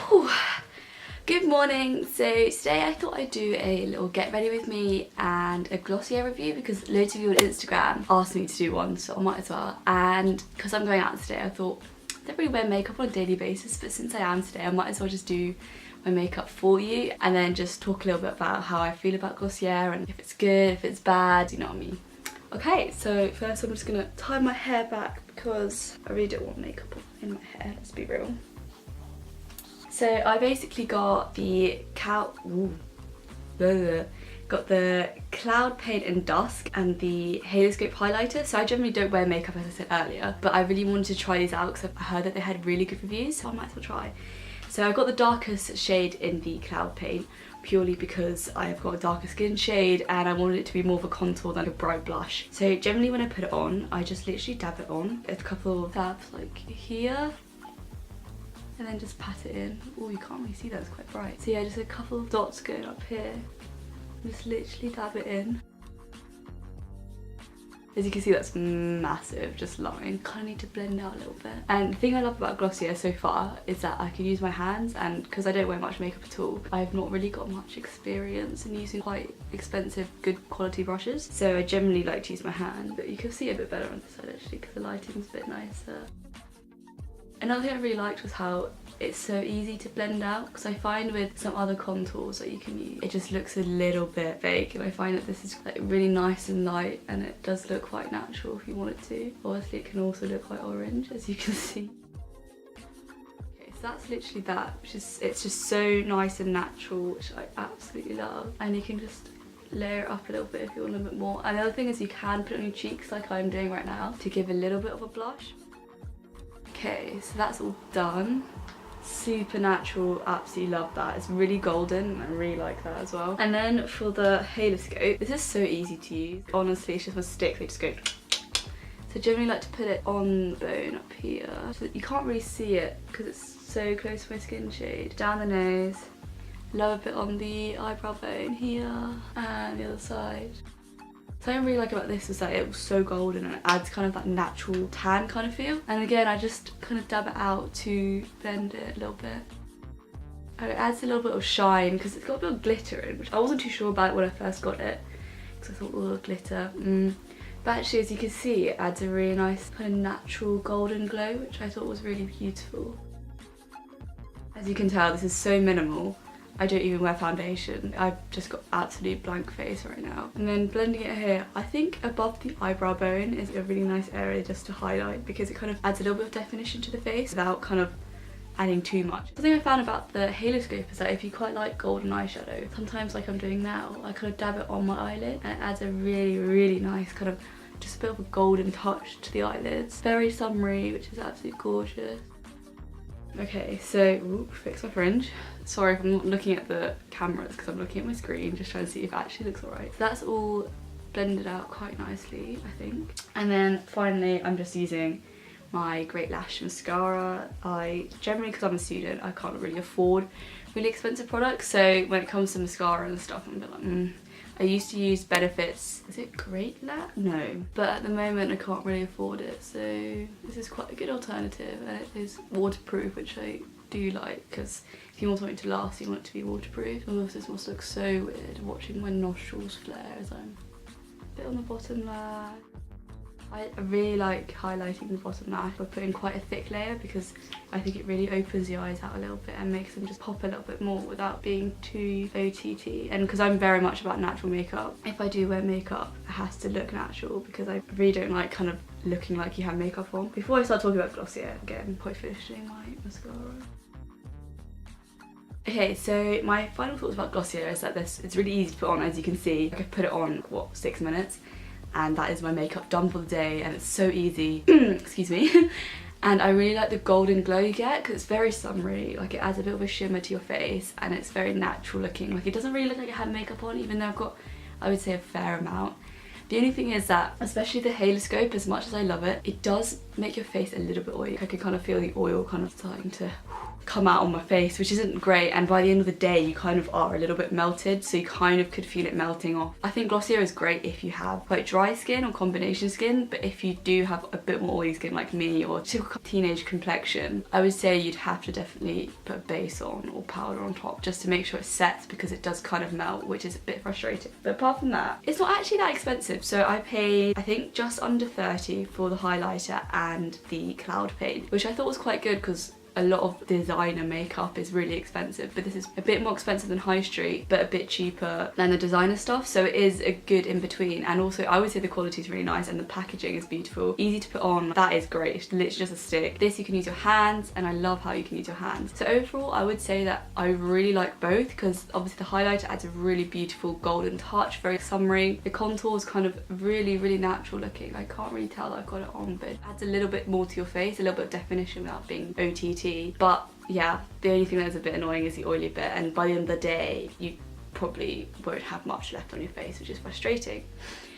Whew. Good morning. So today I thought I'd do a little get ready with me and a Glossier review because loads of you on Instagram asked me to do one, so I might as well. And because I'm going out today, I thought I don't really wear makeup on a daily basis, but since I am today, I might as well just do my makeup for you and then just talk a little bit about how I feel about Glossier and if it's good, if it's bad, you know what I mean. Okay, so first I'm just gonna tie my hair back because I really don't want makeup in my hair, let's be real. So I basically got the Cloud Paint in Dusk and the Haloscope highlighter. So I generally don't wear makeup, as I said earlier, but I really wanted to try these out because I heard that they had really good reviews, so I might as well try. So I got the darkest shade in the Cloud Paint purely because I have got a darker skin shade and I wanted it to be more of a contour than a bright blush. So generally when I put it on, I just literally dab it on. A couple of dabs like here. And then just pat it in. Oh, you can't really see that, it's quite bright. So yeah, just a couple of dots going up here. Just literally dab it in. As you can see, that's massive, just line. Kind of need to blend out a little bit. And the thing I love about Glossier so far is that I can use my hands, and because I don't wear much makeup at all, I've not really got much experience in using quite expensive, good quality brushes. So I generally like to use my hand, but you can see a bit better on this side actually because the lighting's a bit nicer. Another thing I really liked was how it's so easy to blend out, because I find with some other contours that you can use, it just looks a little bit fake, and I find that this is like really nice and light and it does look quite natural if you want it to. Obviously it can also look quite orange, as you can see. Okay, so that's literally that, it's just so nice and natural, which I absolutely love. And you can just layer it up a little bit if you want a bit more. And the other thing is you can put it on your cheeks like I'm doing right now to give a little bit of a blush. Okay, so that's all done. Super natural, absolutely love that. It's really golden, I really like that as well. And then for the Haloscope, this is so easy to use. Honestly, it's just a stick, they just go. So generally like to put it on the bone up here, so that you can't really see it because it's so close to my skin shade. Down the nose, love a bit on the eyebrow bone here, and the other side. Something I really like about this is that it was so golden and it adds kind of that natural tan kind of feel. And again, I just kind of dab it out to blend it a little bit. And it adds a little bit of shine because it's got a bit of glitter in, which I wasn't too sure about when I first got it because I thought, oh, glitter. But actually, as you can see, it adds a really nice kind of natural golden glow, which I thought was really beautiful. As you can tell, this is so minimal. I don't even wear foundation. I've just got absolute blank face right now. And then blending it here, I think above the eyebrow bone is a really nice area just to highlight because it kind of adds a little bit of definition to the face without kind of adding too much. Something I found about the Haloscope is that if you quite like golden eyeshadow, sometimes like I'm doing now, I kind of dab it on my eyelid and it adds a really, really nice kind of just a bit of a golden touch to the eyelids. Very summery, which is absolutely gorgeous. Okay, so, fix my fringe. Sorry if I'm not looking at the cameras because I'm looking at my screen, just trying to see if it actually looks alright. So that's all blended out quite nicely, I think. And then finally, I'm just using my Great Lash mascara. I generally, because I'm a student, I can't really afford really expensive products. So when it comes to mascara and stuff, I'm a bit like, I used to use Benefit's, is it Great Lash? No. But at the moment I can't really afford it, so this is quite a good alternative and it is waterproof, which I do like because if you want something to last, you want it to be waterproof. Oh, this must look so weird watching my nostrils flare as I'm a bit on the bottom lash. I really like highlighting the bottom lash by putting quite a thick layer because I think it really opens the eyes out a little bit and makes them just pop a little bit more without being too OTT. And because I'm very much about natural makeup, if I do wear makeup, it has to look natural because I really don't like kind of looking like you have makeup on. Before I start talking about Glossier, again, I'm quite finished doing my mascara. Okay, so my final thoughts about Glossier is that it's really easy to put on, as you can see. I could put it on, what, 6 minutes? And that is my makeup done for the day, and it's so easy. Excuse me. And I really like the golden glow you get because it's very summery, like it adds a bit of a shimmer to your face and it's very natural looking. Like it doesn't really look like I had makeup on, even though I've got, I would say, a fair amount. The only thing is that, especially the Haloscope, as much as I love it, it does make your face a little bit oily. I can kind of feel the oil kind of starting to come out on my face, which isn't great, and by the end of the day you kind of are a little bit melted, so you kind of could feel it melting off. I think Glossier is great if you have quite dry skin or combination skin, but if you do have a bit more oily skin like me or typical teenage complexion, I would say you'd have to definitely put a base on or powder on top just to make sure it sets, because it does kind of melt, which is a bit frustrating. But apart from that, it's not actually that expensive. So I paid, I think, just under 30 for the highlighter and the cloud paint, which I thought was quite good because a lot of designer makeup is really expensive, but this is a bit more expensive than high street but a bit cheaper than the designer stuff, so it is a good in between. And also I would say the quality is really nice and the packaging is beautiful, easy to put on. That is great. It's literally just a stick. This you can use your hands, and I love how you can use your hands. So overall I would say that I really like both, because obviously the highlighter adds a really beautiful golden touch, very summery. The contour is kind of really natural looking. I can't really tell that I've got it on, but it adds a little bit more to your face, a little bit of definition without being OTT. But yeah, the only thing that's a bit annoying is the oily bit, and by the end of the day you probably won't have much left on your face, which is frustrating.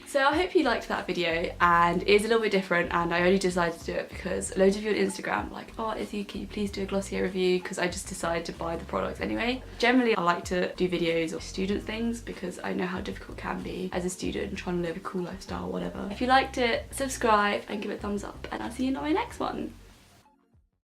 So I hope you liked that video, and it is a little bit different, and I only decided to do it because loads of you on Instagram were like, oh Izzy, can you please do a Glossier review, because I just decided to buy the products anyway. Generally I like to do videos of student things because I know how difficult it can be as a student trying to live a cool lifestyle, whatever. If you liked it, subscribe and give it a thumbs up, and I'll see you in my next one.